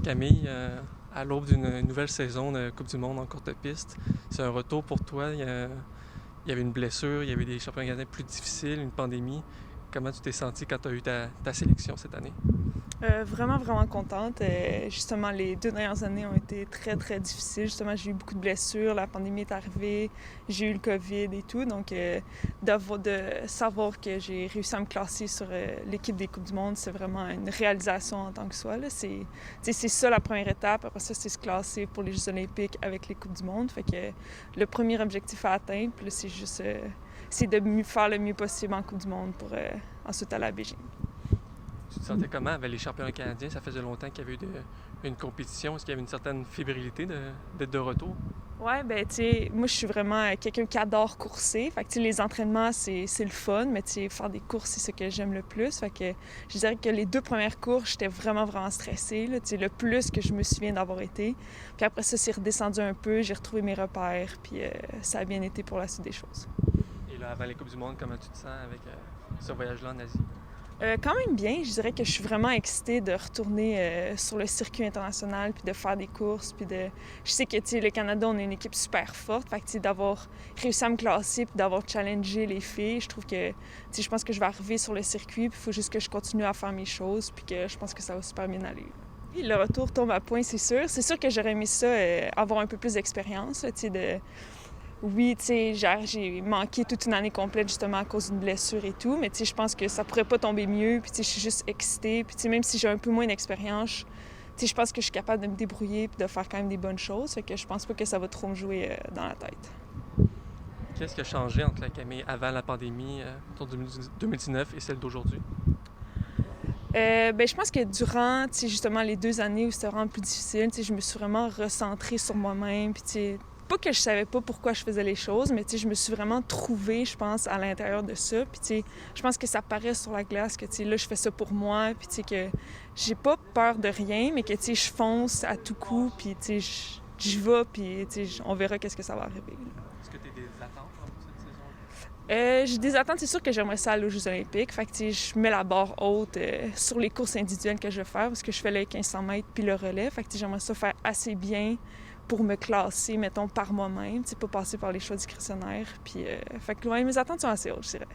Camille, à l'aube d'une nouvelle saison de Coupe du Monde en courte piste, c'est un retour pour toi. Il y avait une blessure, il y avait des championnats canadiens plus difficiles, une pandémie. Comment tu t'es senti quand tu as eu ta sélection cette année? Vraiment, vraiment contente. Justement, les 2 dernières années ont été très, très difficiles. Justement, j'ai eu beaucoup de blessures, la pandémie est arrivée, j'ai eu le COVID et tout. Donc, de savoir que j'ai réussi à me classer sur l'équipe des Coupes du Monde, c'est vraiment une réalisation en tant que soi. Là. C'est ça la première étape. Après ça, c'est se classer pour les Jeux olympiques avec les Coupes du Monde. Fait que le premier objectif à atteindre, puis là, c'est juste c'est de faire le mieux possible en Coupe du Monde pour ensuite aller à Beijing. Tu te sentais comment avec les championnats canadiens? Ça faisait longtemps qu'il y avait eu une compétition. Est-ce qu'il y avait une certaine fébrilité d'être de retour? Ouais, ben tu sais, moi je suis vraiment quelqu'un qui adore courser. Fait que tu sais, les entraînements, c'est le fun, mais tu sais, faire des courses, c'est ce que j'aime le plus. Fait que je dirais que les 2 premières courses, j'étais vraiment, vraiment stressée, là, tu sais, le plus que je me souviens d'avoir été. Puis après ça, c'est redescendu un peu, j'ai retrouvé mes repères, puis ça a bien été pour la suite des choses. Et là, avant les Coupes du Monde, comment tu te sens avec ce voyage-là en Asie? Quand même bien, je dirais que je suis vraiment excitée de retourner sur le circuit international puis de faire des courses puis je sais que tu sais le Canada on est une équipe super forte, fait que tu sais d'avoir réussi à me classer puis d'avoir challengé les filles, je trouve que tu sais je pense que je vais arriver sur le circuit puis il faut juste que je continue à faire mes choses puis que je pense que ça va super bien aller. Puis le retour tombe à point, c'est sûr. C'est sûr que j'aurais aimé ça avoir un peu plus d'expérience, tu sais de oui, tu sais, j'ai manqué toute une année complète justement à cause d'une blessure et tout, mais tu sais, je pense que ça pourrait pas tomber mieux, puis tu sais, je suis juste excitée, puis tu sais, même si j'ai un peu moins d'expérience, tu sais, je pense que je suis capable de me débrouiller puis de faire quand même des bonnes choses, fait que je pense pas que ça va trop me jouer dans la tête. Qu'est-ce qui a changé entre la Camille avant la pandémie, ton 2019 et celle d'aujourd'hui? Ben, je pense que durant, tu sais, justement, les 2 années où c'était vraiment plus difficile, tu sais, je me suis vraiment recentrée sur moi-même, puis tu sais, pas que je savais pas pourquoi je faisais les choses, mais tu sais, je me suis vraiment trouvée, je pense, à l'intérieur de ça. Puis tu sais, je pense que ça paraît sur la glace que tu sais, là, je fais ça pour moi, puis tu sais, que j'ai pas peur de rien, mais que tu sais, je fonce à tout coup, puis tu sais, j'y vais, puis tu sais, on verra qu'est-ce que ça va arriver. Est-ce que tu as des attentes pour cette saison-là? J'ai des attentes, c'est sûr que j'aimerais ça aller aux Jeux olympiques. Fait que, tu sais, je mets la barre haute sur les courses individuelles que je vais faire parce que je fais le 1500 mètres puis le relais. Fait que, tu sais, j'aimerais ça faire assez bien pour me classer, mettons, par moi-même. Tu sais, pas passer par les choix discrétionnaires. Puis, fait que, ouais, mes attentes sont assez hautes, je dirais.